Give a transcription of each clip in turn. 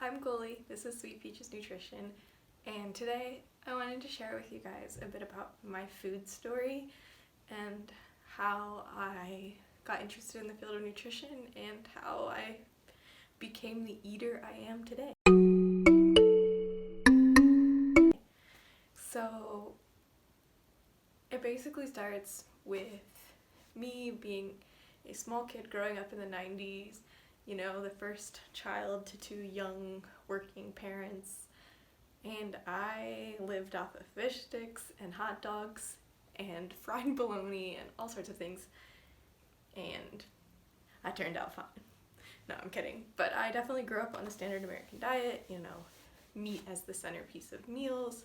I'm Goalie, this is Sweet Peaches Nutrition, and today I wanted to share with you guys a bit about my food story and how I got interested in the field of nutrition and how I became the eater I am today. So it basically starts with me being a small kid growing up in the 90s, you know, the first child to two young working parents, and I lived off of fish sticks and hot dogs and fried bologna and all sorts of things, and I turned out fine. No, I'm kidding. But I definitely grew up on the standard American diet, you know, meat as the centerpiece of meals,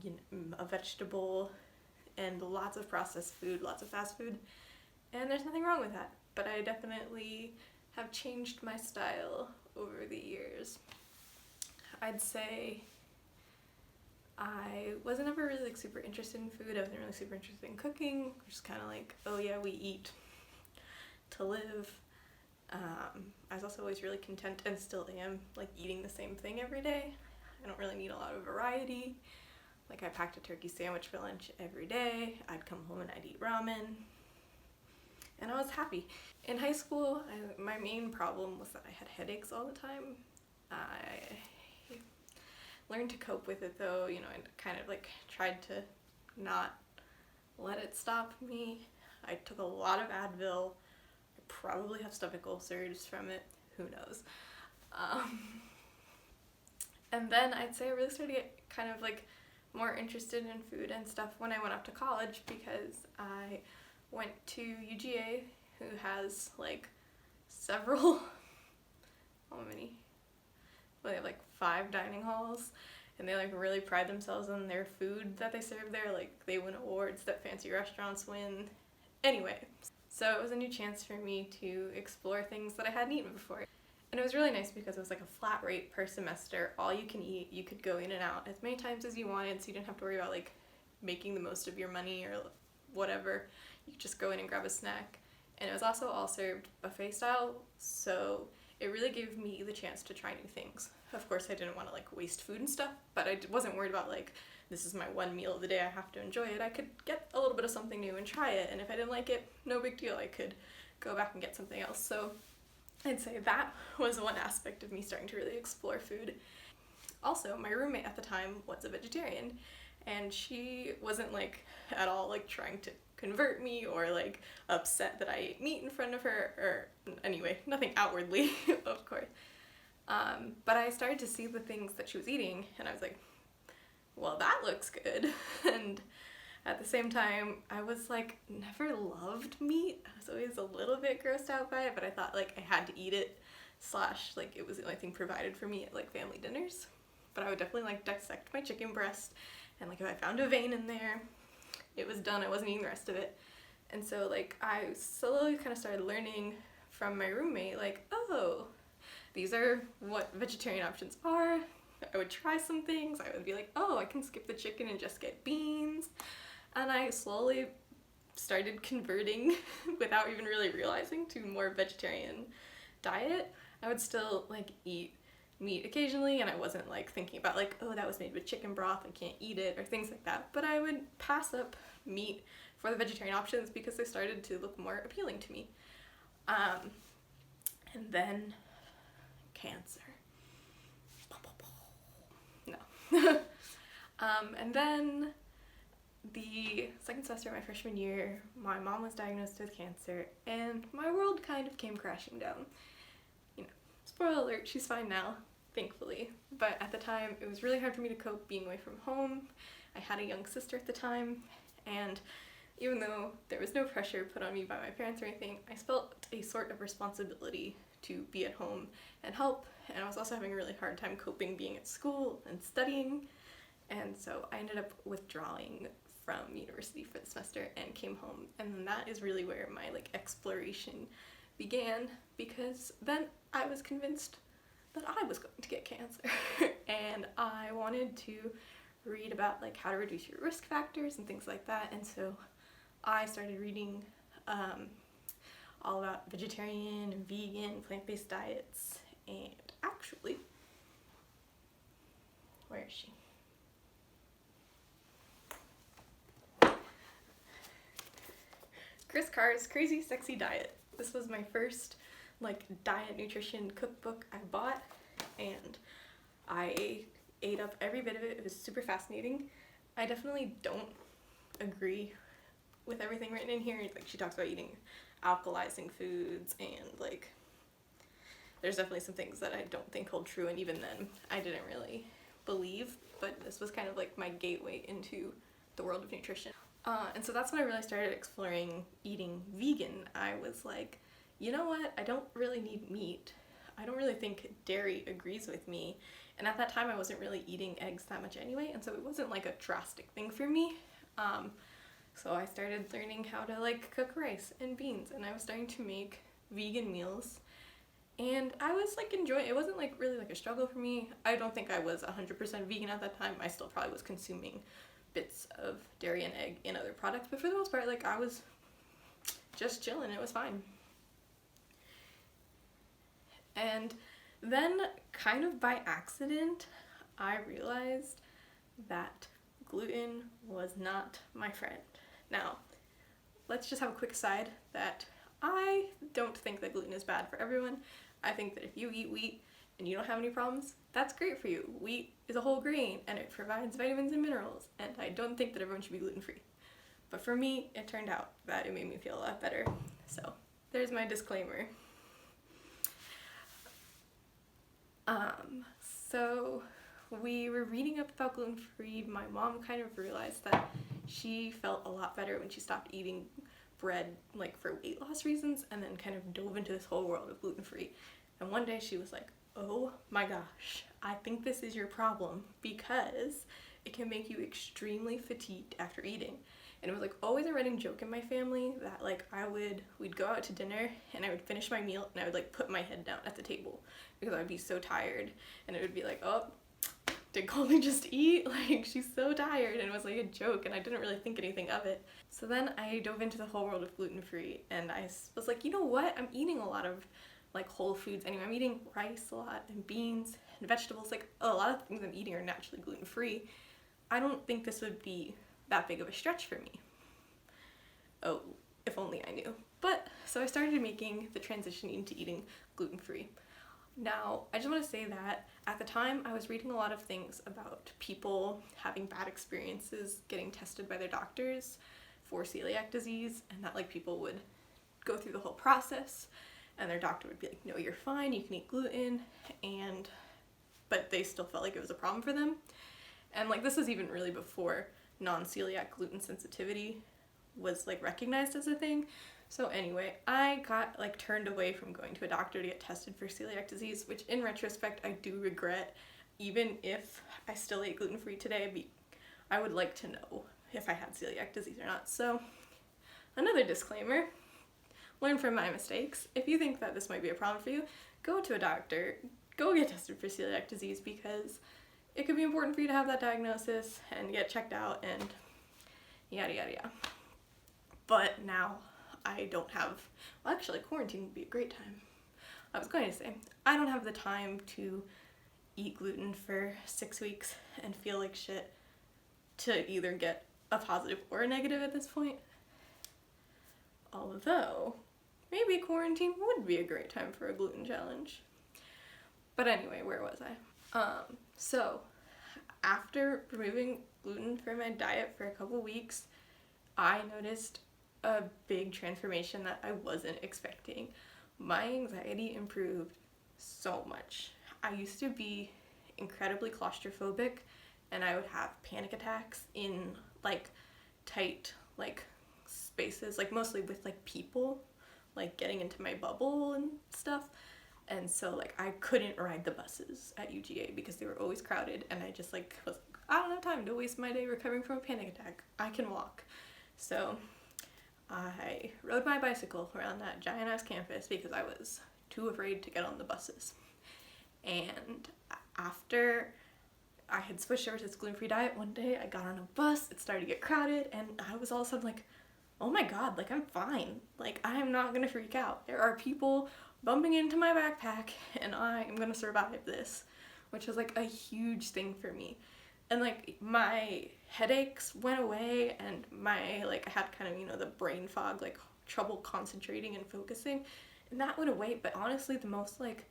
you know, a vegetable, and lots of processed food, lots of fast food, and there's nothing wrong with that. But I definitely have changed my style over the years. I'd say I wasn't ever really super interested in food. I wasn't really super interested in cooking. Just kind of like, oh yeah, we eat to live. I was also always really content, and still am, like eating the same thing every day. I don't really need a lot of variety. Like I packed a turkey sandwich for lunch every day. I'd come home and I'd eat ramen. And I was happy. In high school, my main problem was that I had headaches all the time. I learned to cope with it though, you know, I kind of like tried to not let it stop me. I took a lot of Advil. I probably have stomach ulcers from it, who knows. And then I'd say I really started to get kind of like more interested in food and stuff when I went off to college, because I went to UGA, who has like several, how many? Well, they have like 5 dining halls, and they like really pride themselves on their food that they serve there. Like they win awards that fancy restaurants win. Anyway, so it was a new chance for me to explore things that I hadn't eaten before. And it was really nice because it was like a flat rate per semester, all you can eat. You could go in and out as many times as you wanted, so you didn't have to worry about like making the most of your money or whatever. You could just go in and grab a snack. And it was also all served buffet style, so it really gave me the chance to try new things. Of course, I didn't want to like waste food and stuff, but I wasn't worried about like, this is my one meal of the day, I have to enjoy it. I could get a little bit of something new and try it, and if I didn't like it, no big deal. I could go back and get something else. So I'd say that was one aspect of me starting to really explore food. Also, my roommate at the time was a vegetarian, and she wasn't like at all like trying to convert me or like upset that I ate meat in front of her, or anyway, nothing outwardly, of course. But I started to see the things that she was eating, and I was like, well, that looks good. And at the same time, I was like, never loved meat. I was always a little bit grossed out by it, but I thought like I had to eat it, / like it was the only thing provided for me at like family dinners. But I would definitely like dissect my chicken breast, and like if I found a vein in there, it was done. I wasn't eating the rest of it. And so like I slowly kind of started learning from my roommate, like, oh, these are what vegetarian options are. I would try some things. I would be like, oh, I can skip the chicken and just get beans. And I slowly started converting without even really realizing to more vegetarian diet. I would still like eat meat occasionally, and I wasn't like thinking about like, oh, that was made with chicken broth, I can't eat it, or things like that. But I would pass up meat for the vegetarian options because they started to look more appealing to me. And then cancer. No. And then the second semester of my freshman year, my mom was diagnosed with cancer, and my world kind of came crashing down. You know, spoiler alert, she's fine now, thankfully. But at the time, it was really hard for me to cope being away from home. I had a young sister at the time, and even though there was no pressure put on me by my parents or anything, I felt a sort of responsibility to be at home and help. And I was also having a really hard time coping being at school and studying. And so I ended up withdrawing from university for the semester and came home. And then that is really where my like exploration began, because then I was convinced that I was going to get cancer. And I wanted to read about like how to reduce your risk factors and things like that. And so I started reading all about vegetarian and vegan, plant-based diets, and actually Where is she? Chris Carr's Crazy Sexy Diet. This was my first like diet nutrition cookbook I bought, and I ate up every bit of it. It was super fascinating. I definitely don't agree with everything written in here. Like, she talks about eating alkalizing foods, and like there's definitely some things that I don't think hold true, and even then I didn't really believe, but this was kind of like my gateway into the world of nutrition. And so that's when I really started exploring eating vegan. I was like, you know what, I don't really need meat. I don't really think dairy agrees with me. And at that time I wasn't really eating eggs that much anyway, and so it wasn't like a drastic thing for me. So I started learning how to like cook rice and beans, and I was starting to make vegan meals. And I was like enjoying it. It wasn't like really like a struggle for me. I don't think I was 100% vegan at that time. I still probably was consuming bits of dairy and egg in other products, but for the most part, like, I was just chilling. It was fine. And then, kind of by accident, I realized that gluten was not my friend. Now, let's just have a quick aside that I don't think that gluten is bad for everyone. I think that if you eat wheat and you don't have any problems, that's great for you. Wheat is a whole grain and it provides vitamins and minerals, and I don't think that everyone should be gluten-free. But for me, it turned out that it made me feel a lot better. So there's my disclaimer. So we were reading up about gluten-free. My mom kind of realized that she felt a lot better when she stopped eating bread, like, for weight loss reasons, and then kind of dove into this whole world of gluten-free. And one day she was like, oh my gosh, I think this is your problem, because it can make you extremely fatigued after eating. And it was like always a running joke in my family that like we'd go out to dinner and I would finish my meal and I would like put my head down at the table because I would be so tired, and it would be like, oh, did Colby just eat? Like, she's so tired. And it was like a joke, and I didn't really think anything of it. So then I dove into the whole world of gluten-free, and I was like, you know what? I'm eating a lot of like whole foods anyway. I'm eating rice a lot and beans and vegetables. Like, a lot of the things I'm eating are naturally gluten-free. I don't think this would be that big of a stretch for me. Oh, if only I knew. But so I started making the transition into eating gluten-free. Now, I just want to say that at the time I was reading a lot of things about people having bad experiences getting tested by their doctors for celiac disease, and that like people would go through the whole process and their doctor would be like, no, you're fine, you can eat gluten, but they still felt like it was a problem for them. And like, this was even really before non-celiac gluten sensitivity was like recognized as a thing. So anyway, I got like turned away from going to a doctor to get tested for celiac disease, which in retrospect I do regret. Even if I still ate gluten-free today, I would like to know if I had celiac disease or not. So another disclaimer, learn from my mistakes. If you think that this might be a problem for you, go to a doctor, go get tested for celiac disease, because it could be important for you to have that diagnosis and get checked out and yada yada yada. But now I don't have, well, actually quarantine would be a great time. I was going to say, I don't have the time to eat gluten for 6 weeks and feel like shit to either get a positive or a negative at this point. Although, maybe quarantine would be a great time for a gluten challenge. But anyway, where was I? So after removing gluten from my diet for a couple weeks, I noticed a big transformation that I wasn't expecting. My anxiety improved so much. I used to be incredibly claustrophobic, and I would have panic attacks in like tight like spaces, like mostly with like people like getting into my bubble and stuff. And so like I couldn't ride the buses at UGA because they were always crowded, and I just like was like, I don't have time to waste my day recovering from a panic attack. I can walk. So I rode my bicycle around that giant ass campus because I was too afraid to get on the buses. And after I had switched over to this gluten-free diet, one day I got on a bus, it started to get crowded, and I was all of a sudden like, oh my god, like I'm fine. Like, I'm not gonna freak out. There are people bumping into my backpack and I am gonna survive this. which was like a huge thing for me. And like my headaches went away, and my like I had kind of, you know, the brain fog, like trouble concentrating and focusing, and that went away. But honestly, the most like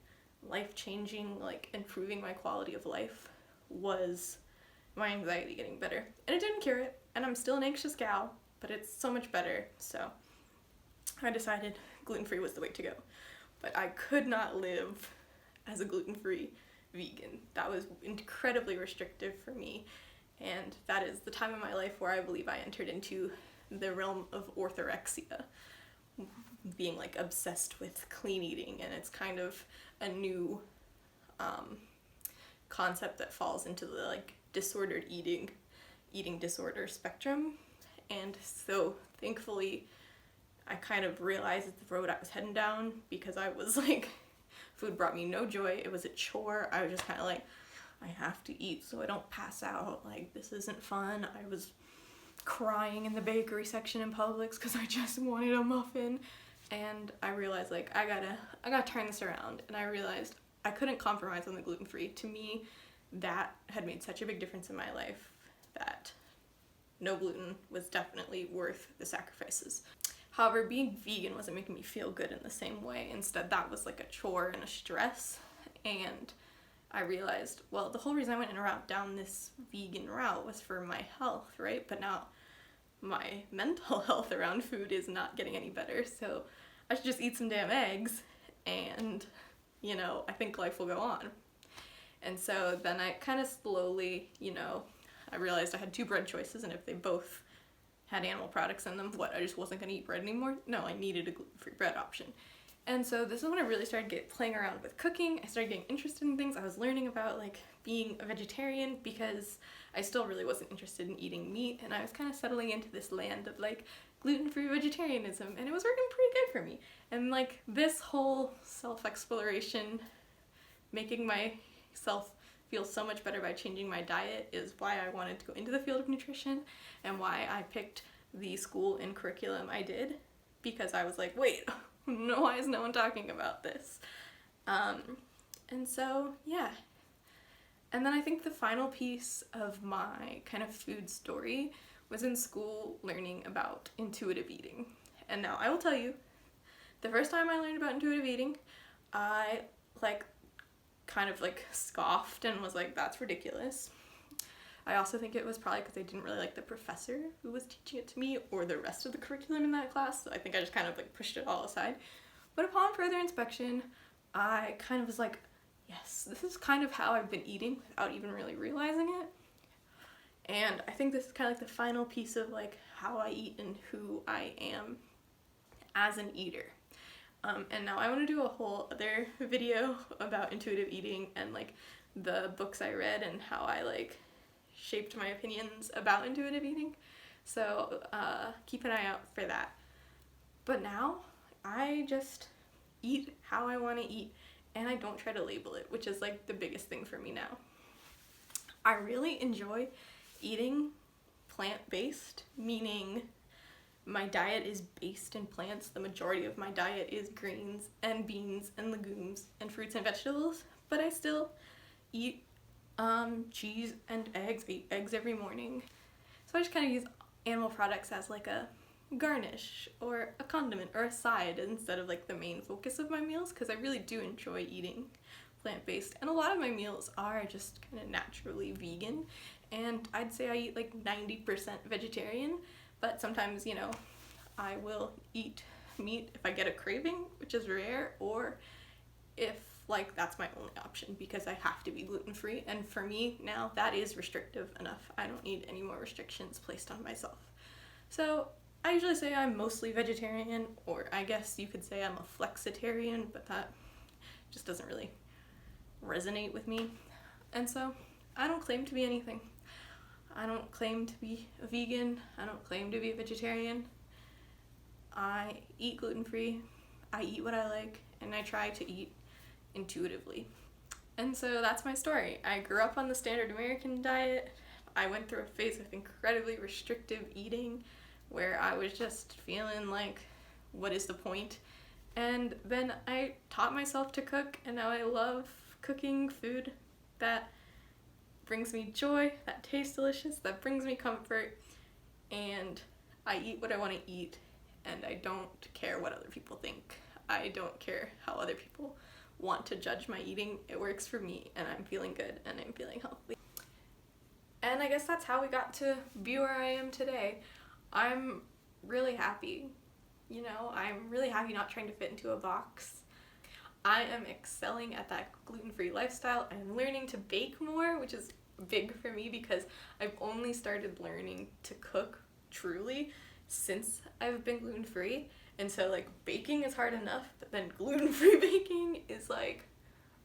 life-changing, like improving my quality of life was my anxiety getting better. And it didn't cure it, and I'm still an anxious gal, but it's so much better. So I decided gluten-free was the way to go. But I could not live as a gluten-free vegan. That was incredibly restrictive for me, and that is the time in my life where I believe I entered into the realm of orthorexia, being like obsessed with clean eating. And it's kind of a new concept that falls into the like disordered eating disorder spectrum. And so thankfully I kind of realized the road I was heading down, because I was like, food brought me no joy. It was a chore. I was just kind of like, I have to eat so I don't pass out. Like, this isn't fun. I was crying in the bakery section in Publix because I just wanted a muffin. And I realized, like, I gotta turn this around. And I realized I couldn't compromise on the gluten-free. To me, that had made such a big difference in my life that no gluten was definitely worth the sacrifices. However, being vegan wasn't making me feel good in the same way. Instead, that was like a chore and a stress. And I realized, well, the whole reason I went down this vegan route was for my health, right? But now my mental health around food is not getting any better. So I should just eat some damn eggs, and, you know, I think life will go on. And so then I kind of slowly, you know, I realized I had two bread choices, and if they both had animal products in them, I just wasn't going to eat bread anymore? No, I needed a gluten-free bread option. And so this is when I really started playing around with cooking. I started getting interested in things. I was learning about like being a vegetarian, because I still really wasn't interested in eating meat, and I was kind of settling into this land of like gluten-free vegetarianism, and it was working pretty good for me. And like this whole self-exploration, making myself feel so much better by changing my diet, is why I wanted to go into the field of nutrition, and why I picked the school and curriculum I did, because I was like, wait, no, why is no one talking about this? And so, yeah. And then I think the final piece of my kind of food story was in school, learning about intuitive eating. And now I will tell you, the first time I learned about intuitive eating, I kind of scoffed and was like, that's ridiculous. I also think it was probably because I didn't really like the professor who was teaching it to me, or the rest of the curriculum in that class, so I think I just kind of pushed it all aside. But upon further inspection, I kind of was like, yes, this is kind of how I've been eating without even really realizing it. And I think this is kind of the final piece of how I eat and who I am as an eater. And now I want to do a whole other video about intuitive eating and the books I read and how I shaped my opinions about intuitive eating. So keep an eye out for that. But now I just eat how I want to eat, and I don't try to label it, which is the biggest thing for me now. I really enjoy eating plant-based, meaning my diet is based in plants. The majority of my diet is greens and beans and legumes and fruits and vegetables, but I still eat cheese and eggs. I eat eggs every morning. So I just kind of use animal products as a garnish or a condiment or a side instead of the main focus of my meals, because I really do enjoy eating plant-based, and a lot of my meals are just kind of naturally vegan, and I'd say I eat 90% vegetarian, but sometimes, I will eat meat if I get a craving, which is rare, or if that's my only option because I have to be gluten-free, and for me now that is restrictive enough. I don't need any more restrictions placed on myself. So I usually say I'm mostly vegetarian, or I guess you could say I'm a flexitarian, but that just doesn't really resonate with me. And so I don't claim to be anything. I don't claim to be a vegan. I don't claim to be a vegetarian. I eat gluten-free. I eat what I like, and I try to eat intuitively. And so that's my story. I grew up on the standard American diet. I went through a phase of incredibly restrictive eating where I was just feeling what is the point? And then I taught myself to cook, and now I love cooking food that brings me joy, that tastes delicious, that brings me comfort, and I eat what I want to eat, and I don't care what other people think. I don't care how other people want to judge my eating. It works for me, and I'm feeling good, and I'm feeling healthy. And I guess that's how we got to be where I am today. I'm really happy. You know, I'm really happy not trying to fit into a box. I am excelling at that gluten-free lifestyle. I'm learning to bake more, which is big for me because I've only started learning to cook truly since I've been gluten-free. And so like baking is hard enough, but then gluten-free baking is like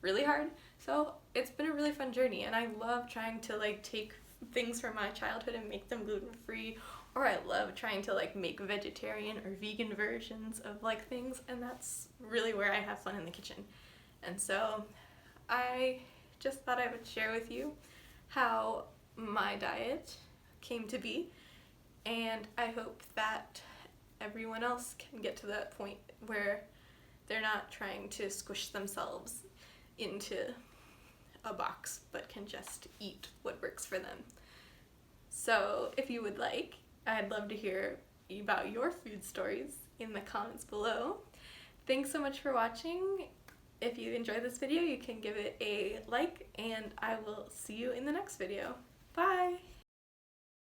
really hard. So it's been a really fun journey, and I love trying to like take things from my childhood and make them gluten-free, or I love trying to like make vegetarian or vegan versions of like things, and that's really where I have fun in the kitchen. And so I just thought I would share with you how my diet came to be, and I hope that everyone else can get to that point where they're not trying to squish themselves into a box but can just eat what works for them. So if you would like, I'd love to hear about your food stories in the comments below. Thanks so much for watching. If you enjoyed this video, you can give it a like, and I will see you in the next video. Bye!